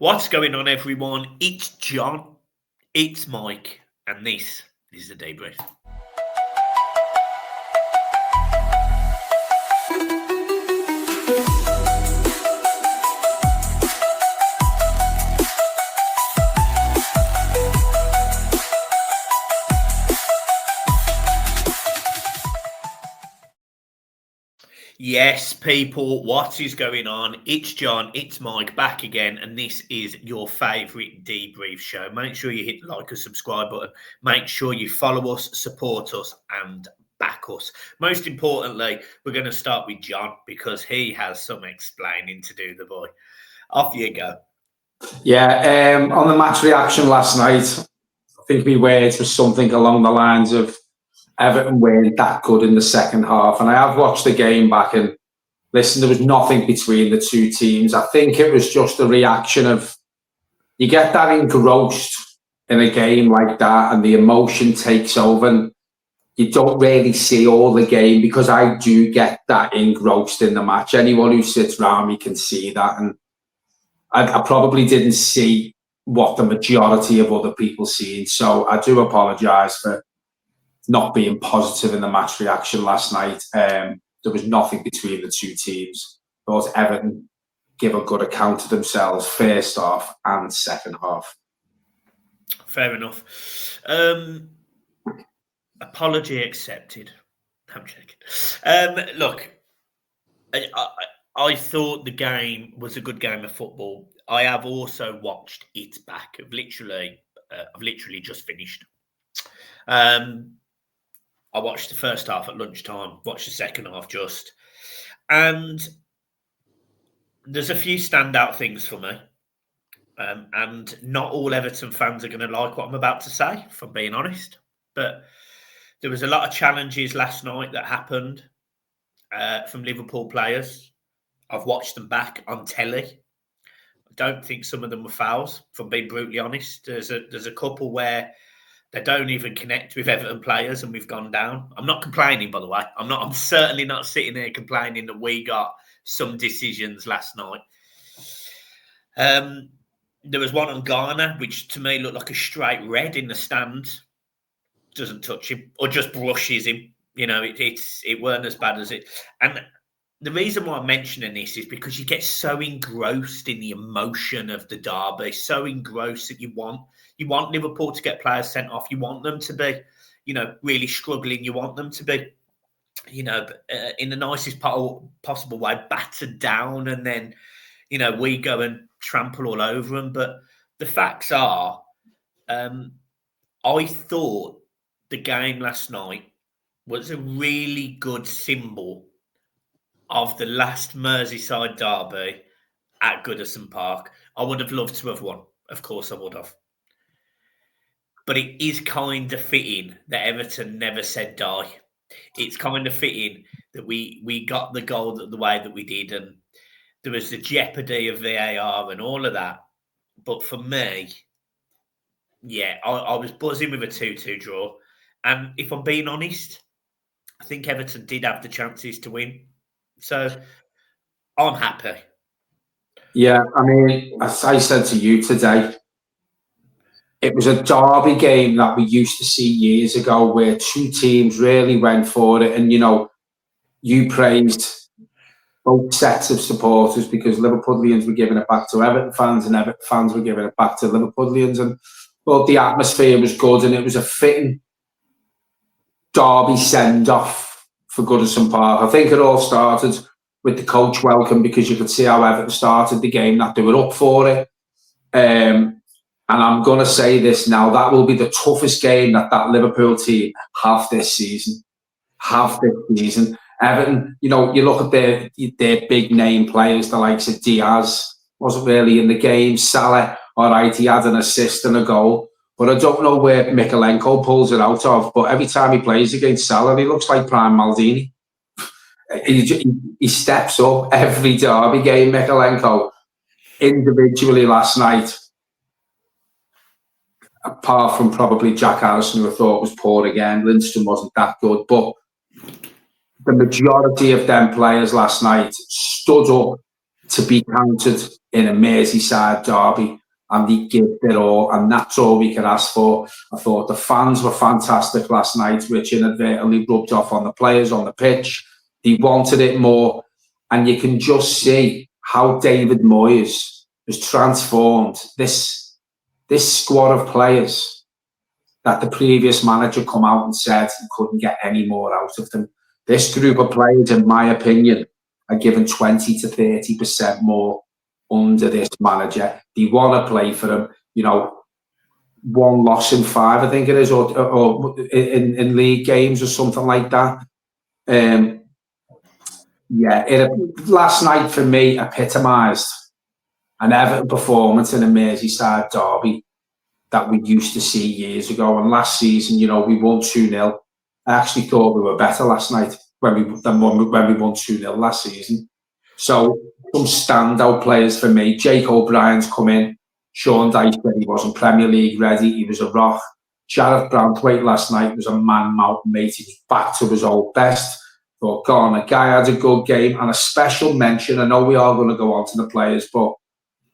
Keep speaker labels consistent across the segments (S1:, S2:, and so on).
S1: What's going on, everyone? It's John, it's Mike, and this is the Debrief. Yes, people, what is going on? It's John, it's Mike, back again, and this is your favourite debrief show. Make sure you hit the like and subscribe button. Make sure you follow us, support us, and back us. Most importantly, we're going to start with John because he has some explaining to do, the boy. Off you go.
S2: Yeah, on the match reaction last night, I think my words were something along the lines of Everton weren't that good in the second half. And I have watched the game back and listen, there was nothing between the two teams. I think it was just a reaction of, you get that engrossed in a game like that and the emotion takes over and you don't really see all the game, because I do get that engrossed in the match. Anyone who sits around me can see that. And I probably didn't see what the majority of other people seen. So I do apologise for not being positive in the match reaction last night. There was nothing between the two teams. Both Everton give a good account of themselves first half and second half.
S1: Fair enough. Apology accepted. I'm joking. Look, I thought the game was a good game of football. I have also watched it back. I've literally just finished. I watched the first half at lunchtime, watched the second half just. And there's a few standout things for me. And not all Everton fans are going to like what I'm about to say, if I'm being honest. But there was a lot of challenges last night that happened from Liverpool players. I've watched them back on telly. I don't think some of them were fouls, if I'm being brutally honest. There's a couple where they don't even connect with Everton players and we've gone down. I'm not complaining, by the way. I'm certainly not sitting there complaining that we got some decisions last night. There was one on Ghana, which to me looked like a straight red in the stand. Doesn't touch him or just brushes him. You know, it weren't as bad as it. And the reason why I'm mentioning this is because you get so engrossed in the emotion of the derby, so engrossed that you want Liverpool to get players sent off. You want them to be, really struggling. You want them to be, in the nicest possible way, battered down, and then, we go and trample all over them. But the facts are, I thought the game last night was a really good symbol of the last Merseyside derby at Goodison Park. I would have loved to have won. Of course I would have. But it is kind of fitting that Everton never said die. It's kind of fitting that we got the goal the way that we did, and there was the jeopardy of VAR and all of that. But for me, I was buzzing with a 2-2 draw. And if I'm being honest, I think Everton did have the chances to win. So I'm happy.
S2: Yeah, I mean, as I said to you today, it was a derby game that we used to see years ago where two teams really went for it. And, you praised both sets of supporters because Liverpoolians were giving it back to Everton fans and Everton fans were giving it back to Liverpoolians. And well, the atmosphere was good and it was a fitting derby send-off for Goodison Park. I think it all started with the coach welcome, because you could see how Everton started the game, that they were up for it. And I'm going to say this now, that will be the toughest game that Liverpool team have this season. Everton, you look at their big name players, the likes of Diaz, wasn't really in the game. Salah, all right, he had an assist and a goal. But I don't know where Mykolenko pulls it out of. But every time he plays against Salah, he looks like Prime Maldini. He steps up every derby game, Mykolenko. Individually last night, apart from probably Jack Harrison, who I thought was poor again, Lindstrom wasn't that good. But the majority of them players last night stood up to be counted in a Merseyside derby, and he gave it all, and that's all we can ask for. I thought the fans were fantastic last night, which inadvertently rubbed off on the players on the pitch. They wanted it more, and you can just see how David Moyes has transformed this squad of players that the previous manager come out and said he couldn't get any more out of them. This group of players, in my opinion, are given 20 to 30% more under this manager. They want to play for him. You know, 1 loss in 5, I think it is, or in league games or something like that. Last night for me epitomised an Everton performance in a Merseyside derby that we used to see years ago. And last season, you know, we won 2-0. I actually thought we were better last night when we won 2-0 last season. So some standout players for me. Jake O'Brien's come in. Sean Dyche said he wasn't Premier League ready. He was a rock. Jarrett Branthwaite last night was a man-mountain mate. He was back to his old best. Thought, a guy had a good game, and a special mention. I know we are going to go on to the players, but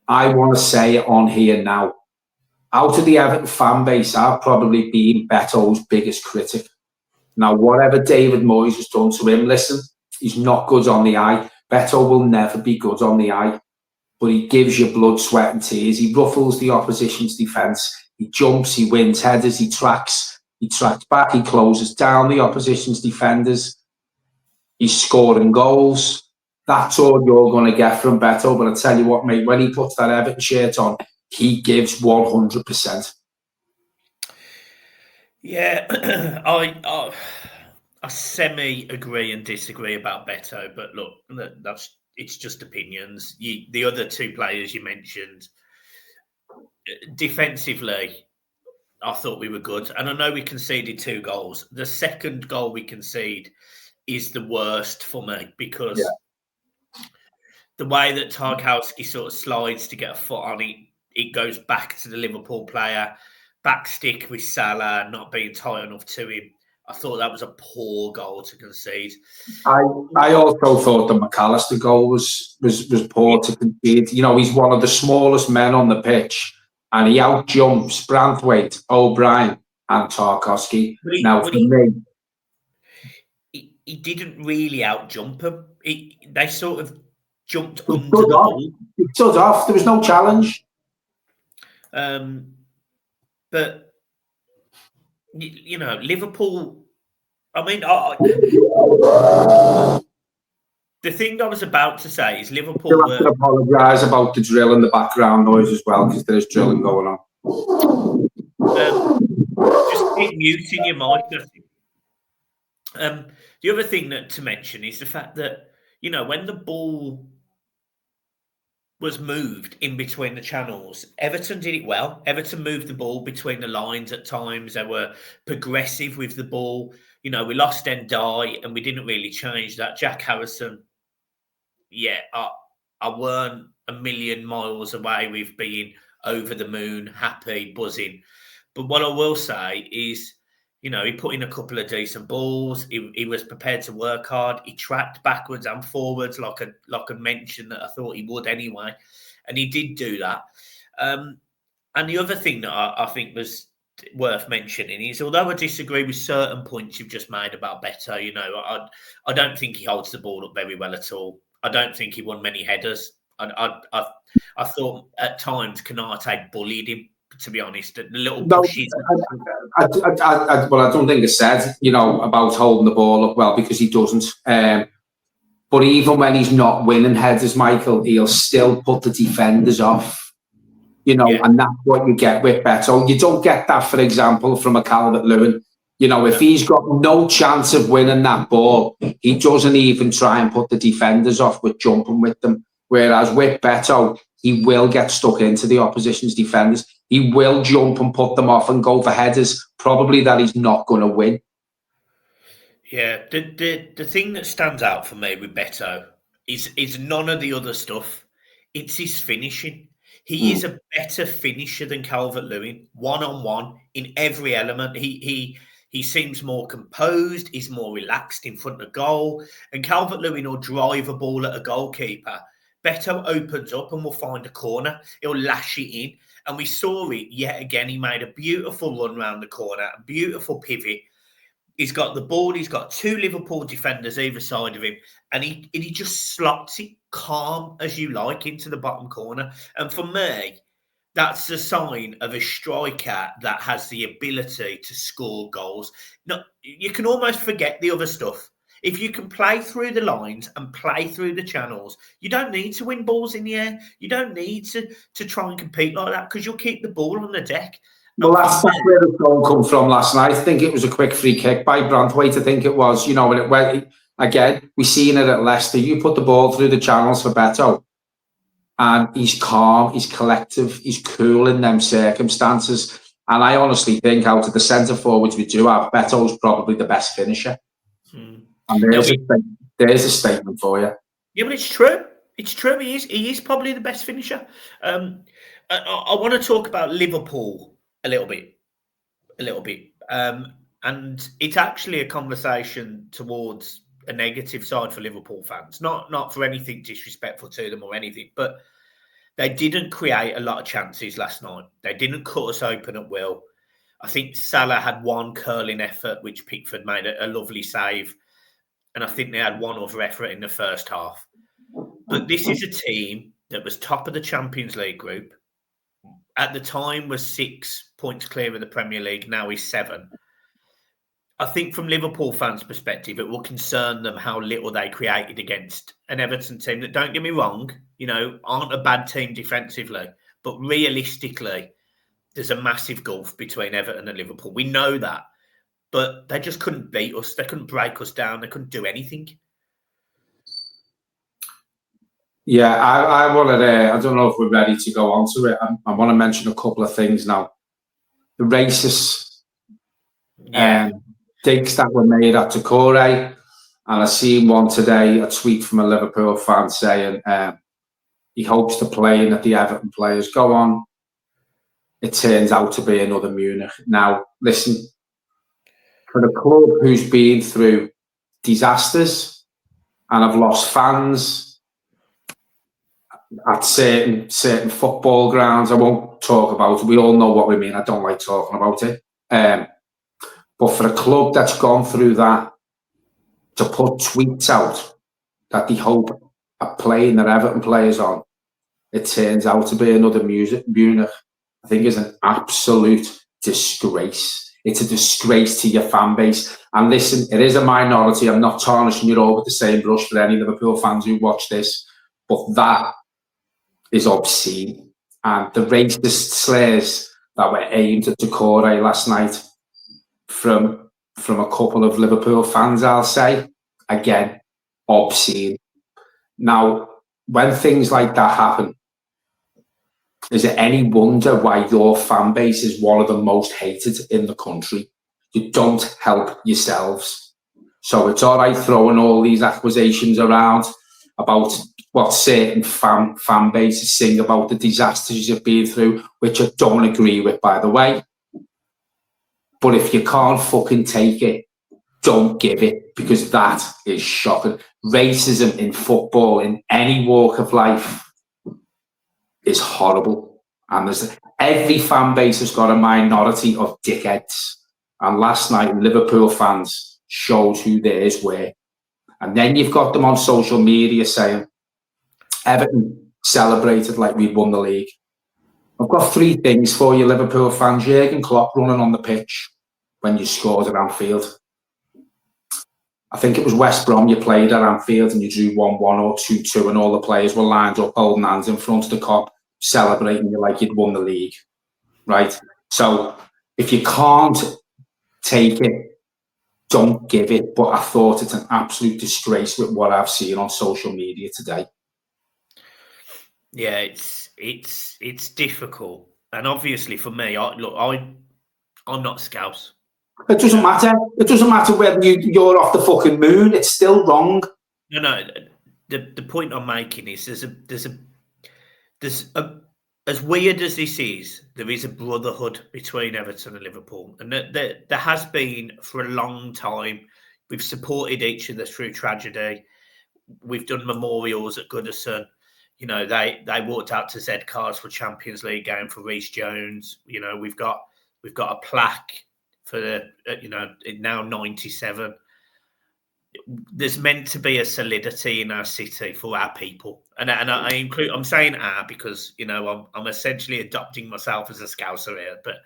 S2: I want to say it on here now. Out of the Everton fan base, I've probably been Betto's biggest critic. Now, whatever David Moyes has done to him, listen, he's not good on the eye. Betto will never be good on the eye, but he gives you blood, sweat and tears. He ruffles the opposition's defence. He jumps, he wins headers, he tracks back, he closes down the opposition's defenders. He's scoring goals. That's all you're going to get from Betto. But I tell you what, mate, when he puts that Everton shirt on, he gives 100%.
S1: Yeah, I semi-agree and disagree about Betto, but look, it's just opinions. The other 2 players you mentioned, defensively, I thought we were good. And I know we conceded 2 goals. The second goal we concede is the worst for me because the way that Tarkowski sort of slides to get a foot on it, it goes back to the Liverpool player, back stick with Salah not being tight enough to him. I thought that was a poor goal to concede.
S2: I also thought the McAllister goal was poor to concede. You know, he's one of the smallest men on the pitch, and he outjumps Branthwaite, O'Brien, and Tarkowski.
S1: He didn't really outjump him. They sort of jumped under the ball.
S2: He stood off. There was no challenge.
S1: But you know, Liverpool. I mean, the thing I was about to say is Liverpool.
S2: You'll have to apologise about the drill in the background noise as well, because there is drilling going on.
S1: Just keep muting your mic. The other thing to mention is the fact that, you know, when the ball was moved in between the channels, Everton did it well. Everton moved the ball between the lines at times. They were progressive with the ball. You know, we lost Ndai and we didn't really change that. Jack Harrison, I weren't a million miles away with being over the moon, happy, buzzing. But what I will say is, you know, he put in a couple of decent balls. He was prepared to work hard. He tracked backwards and forwards, like I mentioned that I thought he would anyway, and he did do that. And the other thing that I think was worth mentioning is, although I disagree with certain points you've just made about Betto, you know, I don't think he holds the ball up very well at all. I don't think he won many headers. I thought at times Konate bullied him, to be honest. The little pushes.
S2: I don't think it's said, you know, about holding the ball up well, because he doesn't. But even when he's not winning headers, Michael, he'll still put the defenders off. You know, and that's what you get with Betto. You don't get that, for example, from a Calvert-Lewin. You know, if he's got no chance of winning that ball, he doesn't even try and put the defenders off with jumping with them. Whereas with Betto, he will get stuck into the opposition's defenders. He will jump and put them off and go for headers, probably that he's not going to win.
S1: Yeah, the thing that stands out for me with Betto is none of the other stuff. It's his finishing. He is a better finisher than Calvert-Lewin, one-on-one in every element. He seems more composed. He's more relaxed in front of goal. And Calvert-Lewin will drive a ball at a goalkeeper, Betto opens up and will find a corner. He'll lash it in. And we saw it yet again. He made a beautiful run round the corner, a beautiful pivot. He's got the ball. He's got 2 Liverpool defenders either side of him. And he just slots it calm as you like into the bottom corner. And for me, that's a sign of a striker that has the ability to score goals. No, you can almost forget the other stuff. If you can play through the lines and play through the channels, you don't need to win balls in the air. You don't need to try and compete like that because you'll keep the ball on the deck.
S2: Well, that's where the goal come from last night. I think it was a quick free kick by Brantwaite. I think it was, you know, when it went again. We seen it at Leicester. You put the ball through the channels for Betto, and he's calm, he's collective, he's cool in them circumstances. And I honestly think out of the centre forwards we do have, Beto's probably the best finisher. And there's a statement for you.
S1: Yeah, but it's true. It's true. He is probably the best finisher. I want to talk about Liverpool a little bit. And it's actually a conversation towards a negative side for Liverpool fans. Not for anything disrespectful to them or anything, but they didn't create a lot of chances last night. They didn't cut us open at will. I think Salah had one curling effort, which Pickford made a lovely save. And I think they had one other effort in the first half. But this is a team that was top of the Champions League group. At the time was 6 points clear of the Premier League. Now he's 7. I think from Liverpool fans' perspective, it will concern them how little they created against an Everton team that, don't get me wrong, you know, aren't a bad team defensively. But realistically, there's a massive gulf between Everton and Liverpool. We know that. But they just couldn't beat us. They couldn't break us down. They couldn't do anything.
S2: Yeah, I wanted to, I don't know if we're ready to go on to it. I want to mention a couple of things now. The racist digs that were made at Decore. And I seen one today, a tweet from a Liverpool fan saying he hopes the plane that the Everton players go on, it turns out to be another Munich. Now, listen, for the club who's been through disasters and have lost fans at certain football grounds, I won't talk about it. We all know what we mean. I don't like talking about it. But for a club that's gone through that, to put tweets out that they hope a plane that Everton players on, it turns out to be another Munich, I think is an absolute disgrace. It's a disgrace to your fan base. And listen, it is a minority. I'm not tarnishing you all with the same brush for any Liverpool fans who watch this, but that is obscene. And the racist slurs that were aimed at Decore last night from a couple of Liverpool fans, I'll say, again, obscene. Now, when things like that happen, is it any wonder why your fan base is one of the most hated in the country? You don't help yourselves. So it's all right throwing all these accusations around about what certain fan bases sing about the disasters you've been through, which I don't agree with, by the way. But if you can't fucking take it, don't give it, because that is shocking. Racism in football, in any walk of life, is horrible. And every fan base has got a minority of dickheads. And last night, Liverpool fans showed who theirs were. And then you've got them on social media saying, Everton celebrated like we'd won the league. I've got 3 things for you, Liverpool fans. Jurgen Klopp running on the pitch when you scored at Anfield. I think it was West Brom you played at Anfield and you drew 1-1 or 2-2 and all the players were lined up holding hands in front of the Kop, celebrating you like you'd won the league, right? So if you can't take it, don't give it. But I thought it's an absolute disgrace with what I've seen on social media today.
S1: Yeah, it's difficult, and obviously for me, I'm not Scouse.
S2: It doesn't matter. It doesn't matter whether you're off the fucking moon. It's still wrong.
S1: No. The point I'm making is there's a as weird as this is, there is a brotherhood between Everton and Liverpool, and there has been for a long time. We've supported each other through tragedy. We've done memorials at Goodison. You know, they walked out to Z Cars for Champions League game for Reece Jones. You know, we've got a plaque for the now 97. There's meant to be a solidity in our city for our people, and I include. I'm saying our because I'm essentially adopting myself as a Scouser here, but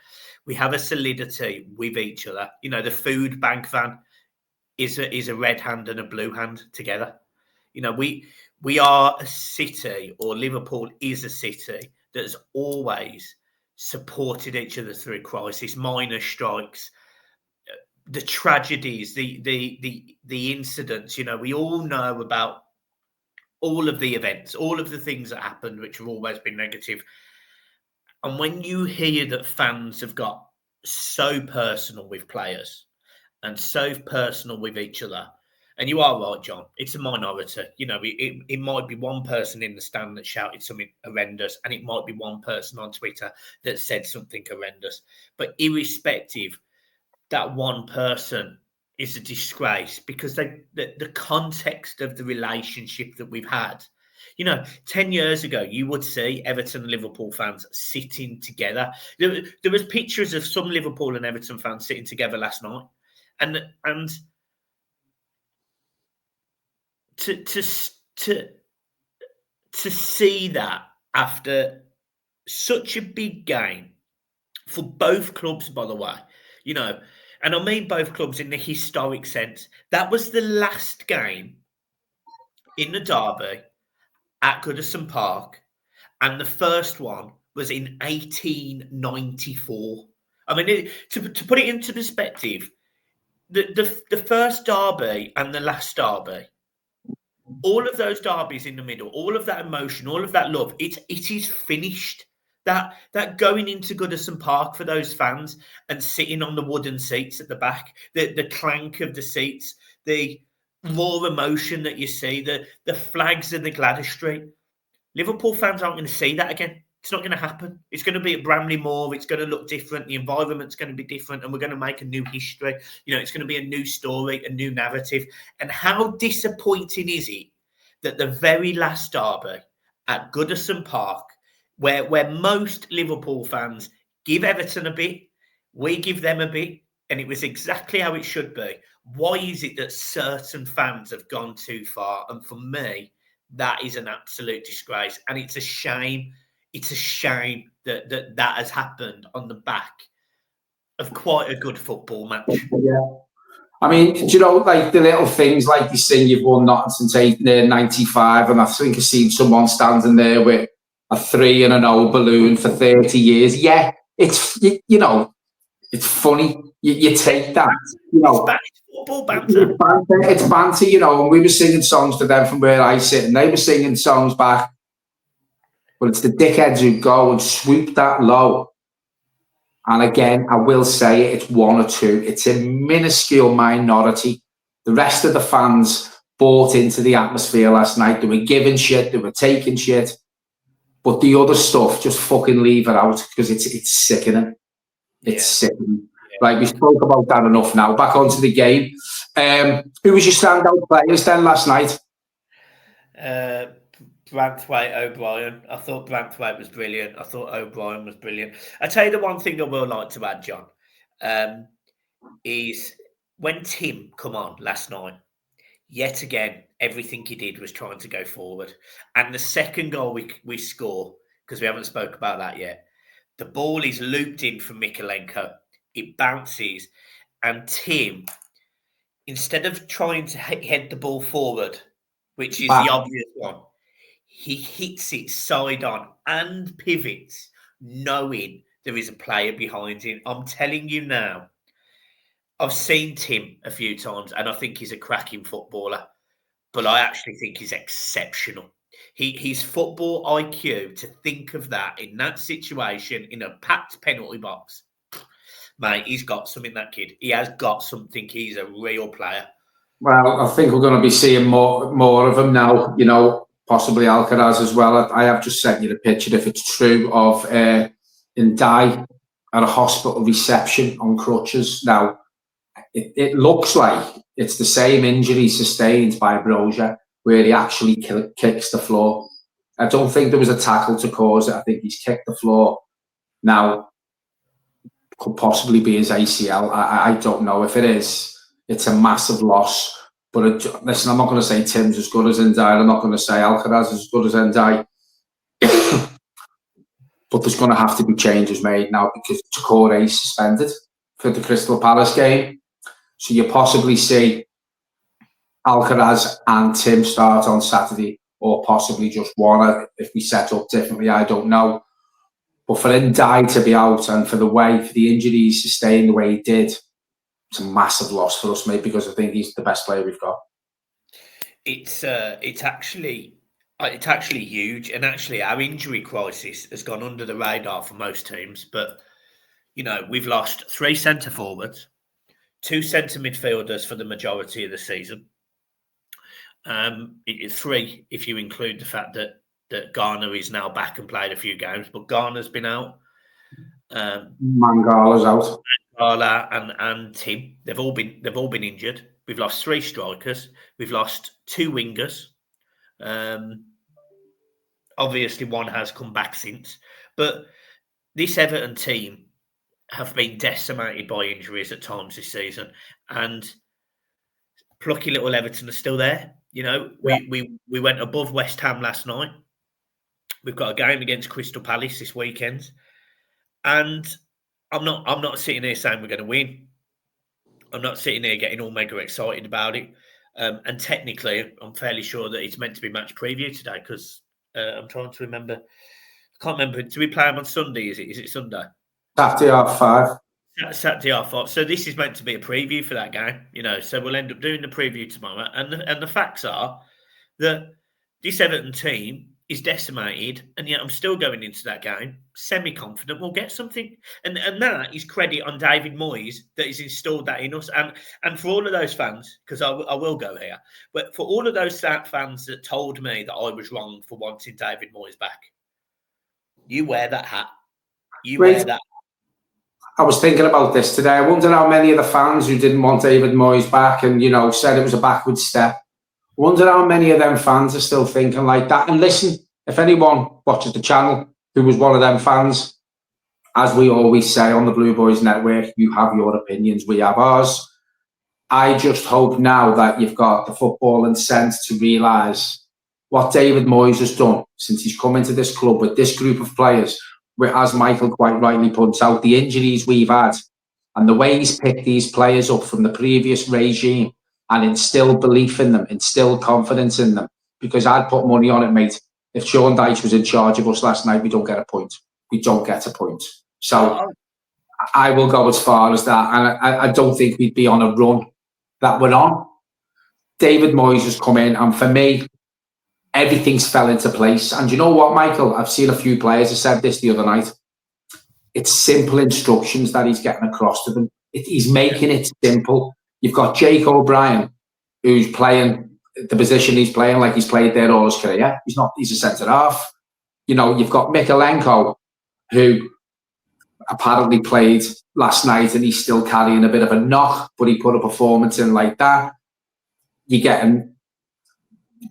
S1: we have a solidity with each other. You know, the food bank van is a red hand and a blue hand together. You know, we are a city, or Liverpool is a city that's always supported each other through crisis, minor strikes, the tragedies, the incidents. You know, we all know about all of the events, all of the things that happened, which have always been negative. And when you hear that fans have got so personal with players and so personal with each other, and you are right, John, it's a minority. You know, it might be one person in the stand that shouted something horrendous, and it might be one person on Twitter that said something horrendous. But irrespective, that one person is a disgrace because the context of the relationship that we've had. You know, 10 years ago, you would see Everton and Liverpool fans sitting together. There was pictures of some Liverpool and Everton fans sitting together last night. And to see that after such a big game for both clubs, by the way, you know, and I mean both clubs in the historic sense, that was the last game in the derby at Goodison Park, and the first one was in 1894. I mean, to put it into perspective, the first derby and the last derby, all of those derbies in the middle, all of that emotion, all of that love, it is finished. That going into Goodison Park for those fans and sitting on the wooden seats at the back, the clank of the seats, the raw emotion that you see, the flags of the Gladys Street. Liverpool fans aren't going to see that again. It's not going to happen. It's going to be at Bramley Moor. It's going to look different. The environment's going to be different, and we're going to make a new history. You know, it's going to be a new story, a new narrative. And how disappointing is it that the very last derby at Goodison Park, where most Liverpool fans give Everton a bit, we give them a bit, and it was exactly how it should be. Why is it that certain fans have gone too far? And for me, that is an absolute disgrace, and it's a shame. It's a shame that has happened on the back of quite a good football match.
S2: Yeah. I mean, do you know, like the little things like you saying you've won nothing since 95, and I think I've seen someone standing there with a 3 and an 0 balloon for 30 years. Yeah, it's, you know, it's funny. You take that. You know,
S1: it's football banter.
S2: It's banter, you know, and we were singing songs to them from where I sit, and they were singing songs back. But it's the dickheads who go and swoop that low. And again, I will say it's one or two. It's a minuscule minority. The rest of the fans bought into the atmosphere last night. They were giving shit. They were taking shit. But the other stuff, just fucking leave it out because it's sickening. It's sickening. Yeah. Right, we spoke about that enough now. Back onto the game. Who was your standout players then last night?
S1: Branthwaite, O'Brien. I thought Branthwaite was brilliant. I thought O'Brien was brilliant. I tell you the one thing I will like to add, John, is when Tim come on last night, yet again, everything he did was trying to go forward. And the second goal we score, because we haven't spoke about that yet, the ball is looped in from Mikalenko. It bounces, and Tim, instead of trying to head the ball forward, which is the obvious one, he hits it side on and pivots, knowing there is a player behind him. I'm telling you now, I've seen Tim a few times, and I think he's a cracking footballer, but I actually think he's exceptional. His football IQ, to think of that in that situation, in a packed penalty box, mate, he's got something, that kid. He has got something. He's a real player.
S2: Well, I think we're going to be seeing more of him now, you know, possibly Alcaraz as well. I have just sent you the picture, if it's true, of Ndai at a hospital reception on crutches. Now, it looks like it's the same injury sustained by Broja, where he actually kicks the floor. I don't think there was a tackle to cause it. I think he's kicked the floor. Now, could possibly be his ACL. I don't know. If it is, it's a massive loss. But listen, I'm not going to say Tim's as good as Ndiaye. I'm not going to say Alcaraz is as good as Ndiaye. But there's going to have to be changes made now because Toure is suspended for the Crystal Palace game. So you possibly see Alcaraz and Tim start on Saturday, or possibly just one if we set up differently. I don't know. But for Ndiaye to be out and for the injuries sustain the way he did, it's a massive loss for us, mate, because I think he's the best player we've got.
S1: It's actually huge, and actually our injury crisis has gone under the radar for most teams. But we've lost 3 centre forwards, 2 centre midfielders for the majority of the season. 3 if you include the fact that Garner is now back and played a few games, but Garner's been out.
S2: Mangala's out.
S1: Mangala and Tim, they've all been injured. We've lost 3 strikers. We've lost 2 wingers. Obviously, one has come back since, but this Everton team have been decimated by injuries at times this season, and plucky little Everton are still there. We went above West Ham last night. We've got a game against Crystal Palace this weekend, and I'm not sitting here saying we're going to win. I'm not sitting here getting all mega excited about it. And technically, I'm fairly sure that it's meant to be match preview today because I'm trying to remember. I can't remember. Do we play them on Sunday? Is it Sunday?
S2: Saturday half 5.
S1: Saturday half 5. So this is meant to be a preview for that game. So we'll end up doing the preview tomorrow. And the facts are that this Everton team is decimated, and yet I'm still going into that game semi-confident we'll get something. And that is credit on David Moyes that has installed that in us. And for all of those fans, because I will go here, but for all of those fans that told me that I was wrong for wanting David Moyes back, you wear that hat. Wear that.
S2: I was thinking about this today. I wonder how many of the fans who didn't want David Moyes back and, said it was a backward step, I wonder how many of them fans are still thinking like that. And listen, if anyone watches the channel who was one of them fans, as we always say on the Blue Boys Network, you have your opinions, we have ours. I just hope now that you've got the footballing sense to realise what David Moyes has done since he's come into this club with this group of players, where, as Michael quite rightly points out, the injuries we've had and the way he's picked these players up from the previous regime and instilled belief in them, instilled confidence in them. Because I'd put money on it, mate. If Sean Dyche was in charge of us last night, we don't get a point. We don't get a point. So I will go as far as that. And I don't think we'd be on a run that we're on. David Moyes has come in, and for me, everything's fell into place. And you know what, Michael? I've seen a few players have said this the other night. It's simple instructions that he's getting across to them. He's making it simple. You've got Jake O'Brien, who's playing the position he's playing like he's played there all his career. He's a centre-half. You've got Mikalenko, who apparently played last night and he's still carrying a bit of a knock, but he put a performance in like that. You're getting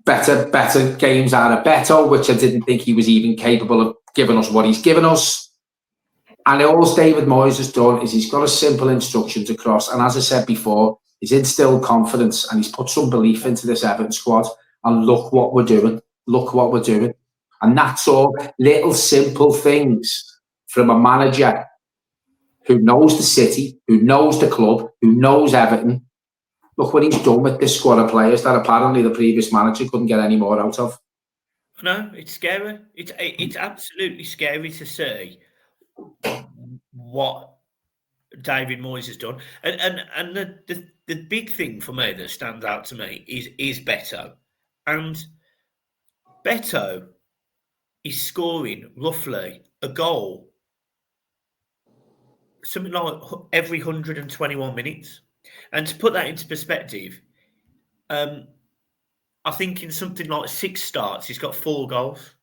S2: better games out of Betto, which I didn't think he was even capable of giving us what he's given us. And all David Moyes has done is he's got a simple instructions across. And as I said before, he's instilled confidence and he's put some belief into this Everton squad. And look what we're doing. Look what we're doing. And that's all little simple things from a manager who knows the city, who knows the club, who knows Everton. Look what he's done with this squad of players that apparently the previous manager couldn't get any more out of.
S1: No, it's scary. It's absolutely scary to see what David Moyes has done. And the big thing for me that stands out to me is Betto. And Betto is scoring roughly a goal, something like every 121 minutes. And to put that into perspective, I think in something like 6 starts, he's got 4 goals.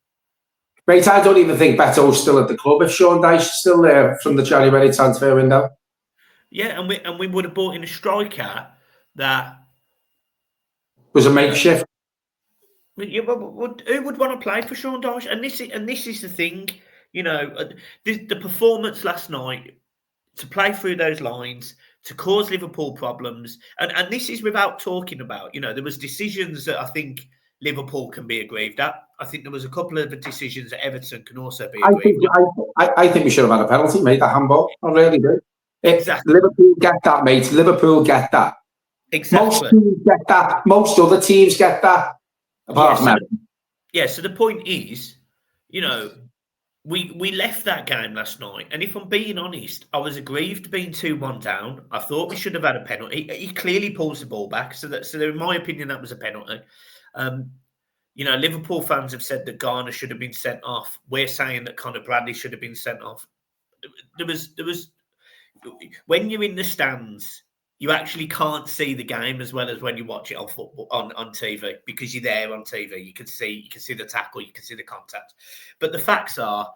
S2: Mate, I don't even think Beto's still at the club. If Sean Dyche is still there from the January transfer window.
S1: Yeah, and we would have bought in a striker that
S2: was a makeshift.
S1: Yeah, but who would want to play for Sean Dyche? And this is the thing, the performance last night, to play through those lines, to cause Liverpool problems, and this is without talking about, there was decisions that I think Liverpool can be aggrieved at. I think there was a couple of decisions that Everton can also be aggrieved at.
S2: I think we should have had a penalty, mate. That handball, I really do.
S1: Exactly.
S2: Liverpool get that, mate. Liverpool get that.
S1: Exactly.
S2: Most teams get that. Most other teams get that. Apart from Everton.
S1: Yeah. So the point is, we left that game last night, and if I'm being honest, I was aggrieved being 2-1 down. I thought we should have had a penalty. He clearly pulls the ball back, so in my opinion, that was a penalty. Liverpool fans have said that Garner should have been sent off. We're saying that Conor Bradley should have been sent off. There was when you're in the stands, you actually can't see the game as well as when you watch it on football on TV, because you're there on TV. You can see the tackle, you can see the contact. But the facts are,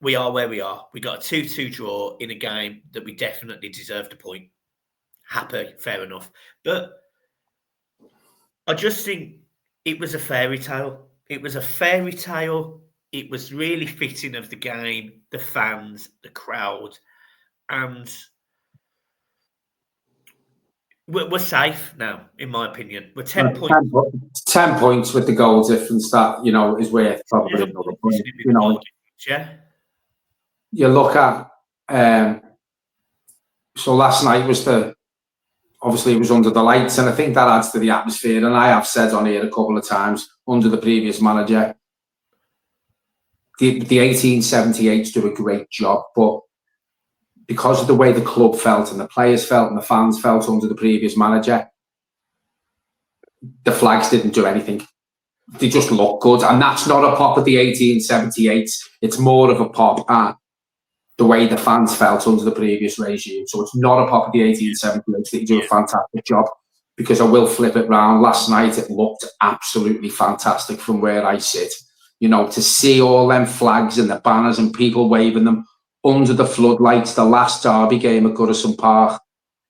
S1: we are where we are. We got a 2-2 draw in a game that we definitely deserved a point. Happy, fair enough. But I just think it was a fairy tale. It was a fairy tale. It was really fitting of the game, the fans, the crowd, and we're safe now, in my opinion. We're 10 points.
S2: 10 points with the goal difference that, is worth probably another point.
S1: Yeah.
S2: You look at, so last night obviously it was under the lights, and I think that adds to the atmosphere. And I have said on here a couple of times, under the previous manager, the 1878s do a great job, but because of the way the club felt and the players felt and the fans felt under the previous manager, the flags didn't do anything. They just look good. And that's not a pop at the 1878s. It's more of a pop at the way the fans felt under the previous regime. So it's not a pop at the 1878s that you do a fantastic job, because I will flip it round. Last night, it looked absolutely fantastic from where I sit. To see all them flags and the banners and people waving them under the floodlights, the last derby game at Goodison Park,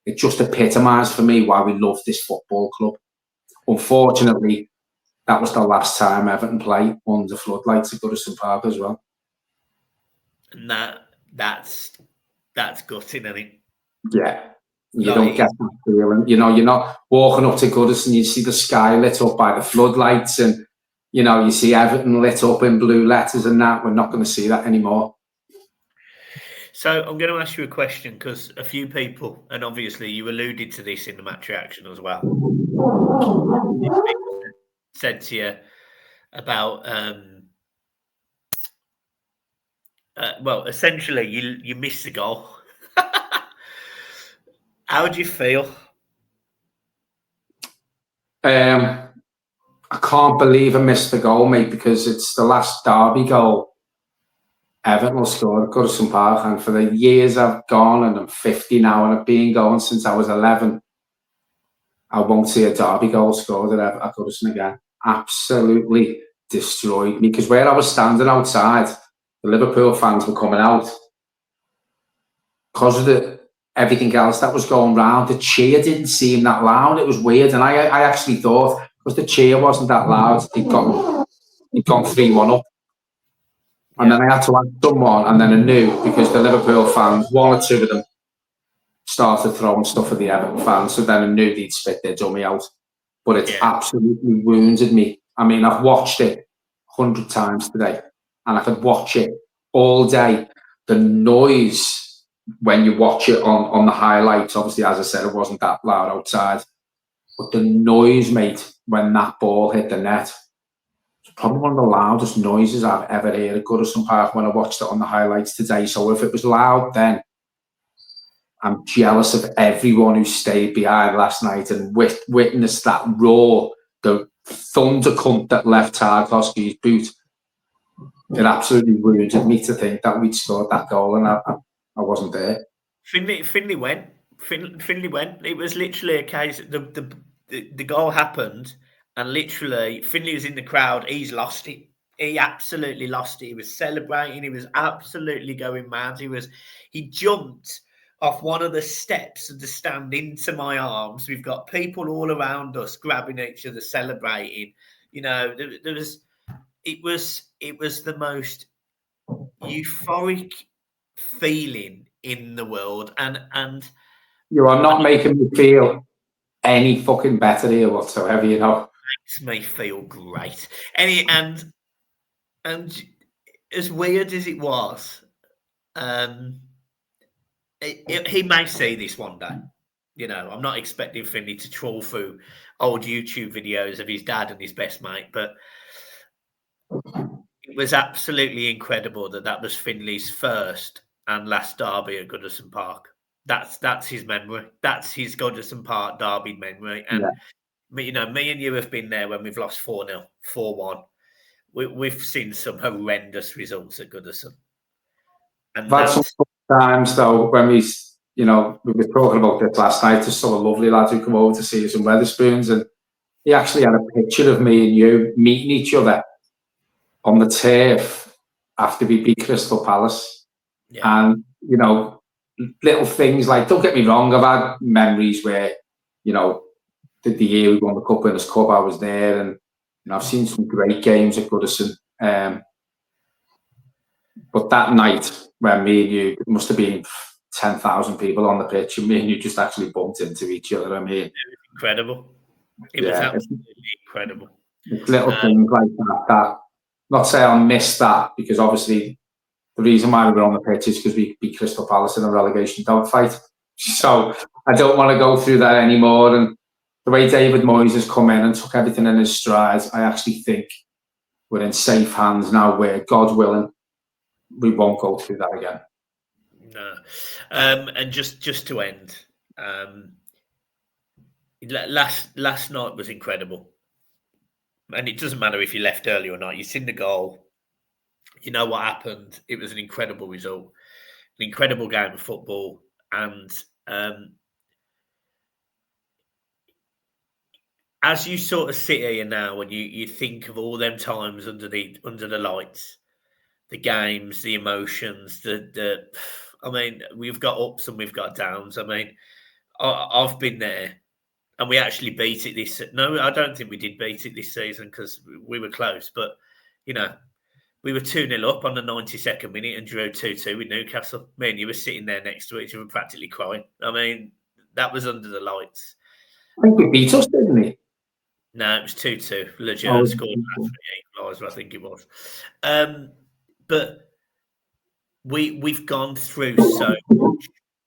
S2: it just epitomised for me why we love this football club. Unfortunately, that was the last time Everton play under floodlights at Goodison Park as well.
S1: And that's gutting, isn't it?
S2: Yeah. You don't get that feeling. You're not walking up to Goodison, you see the sky lit up by the floodlights, and you see Everton lit up in blue letters and that. We're not going to see that anymore.
S1: So I'm going to ask you a question, because a few people, and obviously you alluded to this in the match reaction as well, said to you about, essentially you missed the goal. How do you feel?
S2: I can't believe I missed the goal, mate, because it's the last derby goal Everton will score at Goodison Park, and for the years I've gone, and I'm 50 now, and I've been going since I was 11, I won't see a derby goal scored at Goodison again. Absolutely destroyed me, because where I was standing outside, the Liverpool fans were coming out because of everything else that was going round. The cheer didn't seem that loud. It was weird, and I actually thought, because the cheer wasn't that loud, he'd gone 3-1 up. And then I had to ask someone, and then I knew, because the Liverpool fans, one or two of them, started throwing stuff at the Everton fans, so then I knew they'd spit their dummy out. But it's absolutely wounded me. I mean, I've watched it 100 times today, and I could watch it all day. The noise when you watch it on the highlights, obviously, as I said, it wasn't that loud outside, but the noise, mate, when that ball hit the net, it's probably one of the loudest noises I've ever heard at Goodison Park when I watched it on the highlights today. So if it was loud then, I'm jealous of everyone who stayed behind last night and witnessed that roar, the thunder cunt that left Tarkowski's boot. It absolutely wounded me to think that we'd scored that goal and I wasn't there.
S1: Finley went. It was literally a case. The goal happened, and literally Finley was in the crowd. He's lost it. He absolutely lost it. He was celebrating. He was absolutely going mad. He jumped off one of the steps of the stand into my arms. We've got people all around us grabbing each other, celebrating. You know, it was the most euphoric feeling in the world, and
S2: you are not making me feel any fucking better here whatsoever. You know,
S1: makes me feel great. And as weird as it was, he may see this one day. You know, I'm not expecting Finley to trawl through old YouTube videos of his dad and his best mate, but it was absolutely incredible that was Finley's first and last derby at Goodison Park. That's his memory. That's his Goodison Park derby memory. And you know, me and you have been there when we've lost 4-0, 4-1. We've seen some horrendous results at Goodison. And
S2: that's some times though when we were talking about this last night to some lovely lads who come over to see us in Wetherspoons, and he actually had a picture of me and you meeting each other on the turf after we beat Crystal Palace. And you know, little things like, don't get me wrong, I've had memories where, you know, the year we won the Cup Winners' Cup, I was there, and you know, I've seen some great games at Goodison. But that night when me and you, it must have been 10,000 people on the pitch, and me and you just actually bumped into each other. I mean,
S1: it was incredible. It was absolutely incredible.
S2: It's little things like that. Not say I missed that, because obviously the reason why we were on the pitch is because we beat Crystal Palace in a relegation dogfight. So I don't want to go through that anymore. And the way David Moyes has come in and took everything in his stride, I actually think we're in safe hands now, where, God willing, we won't go through that again.
S1: No. And just to end, last night was incredible. And it doesn't matter if you left early or not. You've seen the goal. You know what happened. It was an incredible result, an incredible game of football. And as you sort of sit here now and you think of all them times under the lights, the games, the emotions, I mean, we've got ups and we've got downs. I mean, I've been there, and we actually beat it No, I don't think we did beat it this season, because we were close. But, you know, we were 2-0 up on the 92nd minute and drew 2-2 with Newcastle. Me and you were sitting there next to each other practically crying. I mean, that was under the lights.
S2: I think we beat us, didn't we?
S1: No, it was 2-2. Lejeune scored for the equaliser, I think it was. But we've gone through so much.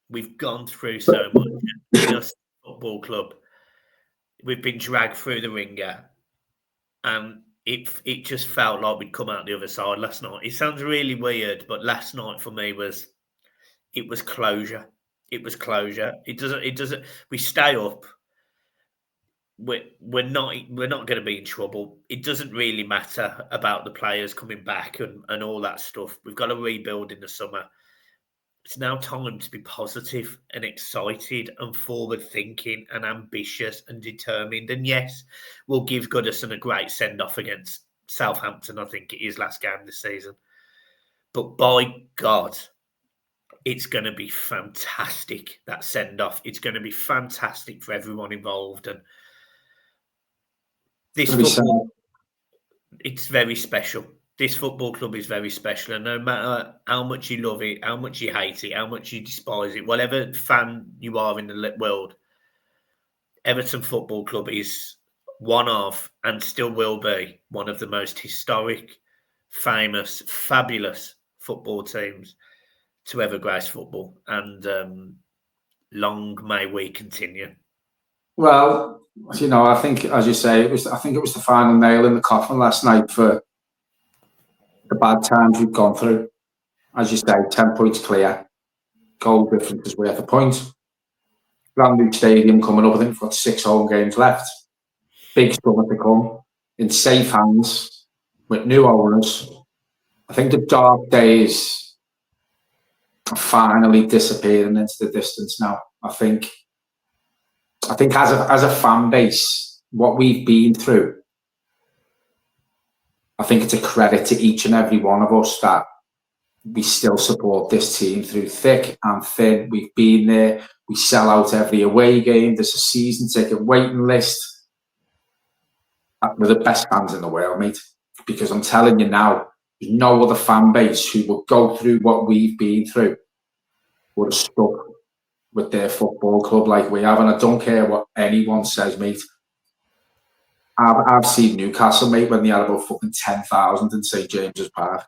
S1: We've gone through so much. Just football club. We've been dragged through the ringer, and it just felt like we'd come out the other side last night. It sounds really weird, but last night for me was closure. It was closure. It doesn't. We stay up. We're not going to be in trouble. It doesn't really matter about the players coming back and all that stuff. We've got to rebuild in the summer. It's now time to be positive and excited and forward-thinking and ambitious and determined. And yes, we'll give Goodison a great send-off against Southampton. I think it is last game this season. But by God, it's going to be fantastic, that send-off. It's going to be fantastic for everyone involved. And this football, it's very special. This football club is very special, and no matter how much you love it, how much you hate it, how much you despise it, whatever fan you are in the world, Everton Football Club is one of, and still will be, one of the most historic, famous, fabulous football teams to ever grace football. And long may we continue.
S2: Well, you know, I think, as you say, I think it was the final nail in the coffin last night for the bad times we've gone through. As you say, 10 points clear, goal difference is worth a point. Brand new stadium coming up. I think we've got 6 home games left. Big summer to come, in safe hands with new owners. I think the dark days are finally disappearing into the distance now. I think as a fan base, what we've been through, I think it's a credit to each and every one of us that we still support this team through thick and thin. We've been there. We sell out every away game. There's a season ticket waiting list. We're the best fans in the world, mate. Because I'm telling you now, there's no other fan base who will go through what we've been through would have stuck with their football club like we have. And I don't care what anyone says, mate. I've seen Newcastle, mate, when they had about fucking 10,000 in St James's Park.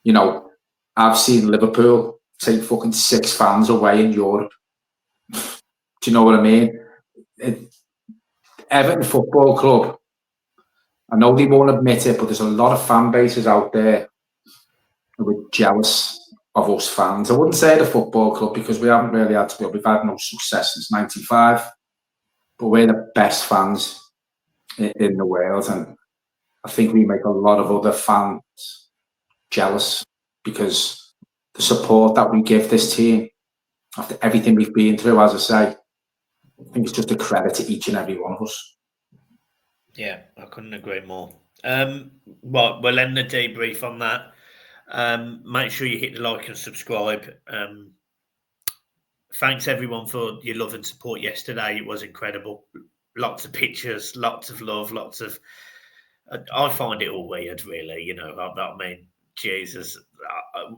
S2: You know, I've seen Liverpool take fucking 6 fans away in Europe. Do you know what I mean? Everton Football Club, I know they won't admit it, but there's a lot of fan bases out there who are jealous of us fans. I wouldn't say the football club because we haven't really had to. We've had no success since '95, but we're the best fans in the world, and I think we make a lot of other fans jealous because the support that we give this team after everything we've been through, as I say, I think it's just a credit to each and every one of us.
S1: Yeah, I couldn't agree more. Well, we'll end the debrief on that. Make sure you hit the like and subscribe. Thanks everyone for your love and support yesterday. It was incredible. Lots of pictures, lots of love, lots of. I find it all weird, really. You know, I mean, Jesus,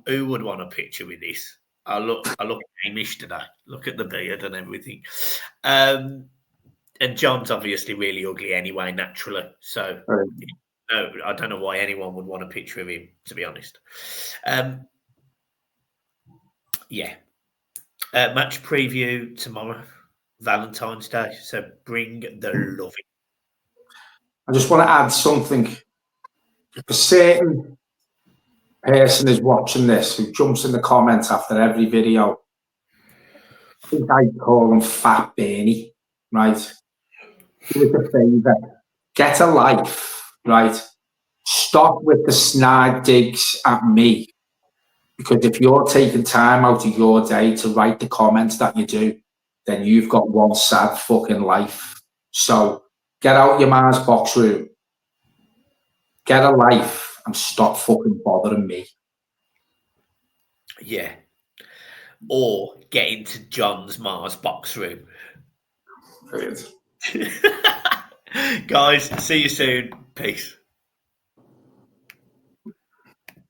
S1: who would want a picture with this? I look Amish today. Look at the beard and everything. And John's obviously really ugly anyway, naturally. So, no, I don't know why anyone would want a picture of him, to be honest. Yeah. Match preview tomorrow, Valentine's Day. So bring the love in.
S2: I just want to add something. If a certain person is watching this who jumps in the comments after every video, I think I call him Fat Bernie, right? Do us a favour. Get a life, right? Stop with the snide digs at me. Because if you're taking time out of your day to write the comments that you do, then you've got one sad fucking life. So get out your man's box room. Get a life and stop fucking bothering me.
S1: Yeah. Or get into John's Mars box room.
S2: Brilliant.
S1: Guys, see you soon. Peace.